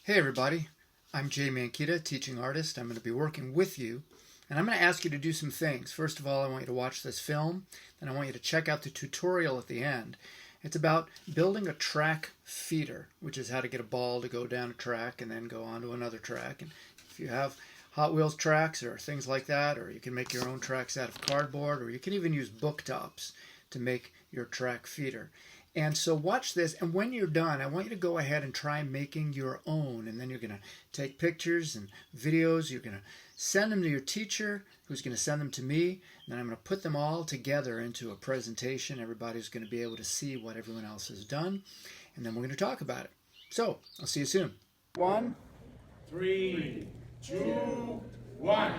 Hey everybody, I'm Jay Mankita, teaching artist. I'm going to be working with you, and I'm going to ask you to do some things. First of all, I want you to watch this film, and I want you to check out the tutorial at the end. It's about building a track feeder, which is how to get a ball to go down a track and then go onto another track. And if you have Hot Wheels tracks or things like that, or you can make your own tracks out of cardboard, or you can even use book tops to make your track feeder. And so watch this, and when you're done, I want you to go ahead and try making your own. And then you're going to take pictures and videos. You're going to send them to your teacher, who's going to send them to me. And then I'm going to put them all together into a presentation. Everybody's going to be able to see what everyone else has done. And then we're going to talk about it. So I'll see you soon. 1, 3, 2, 1.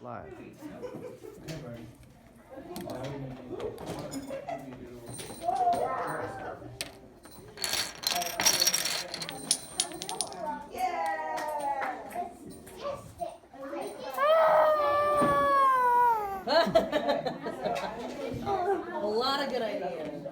Live. A lot of good ideas.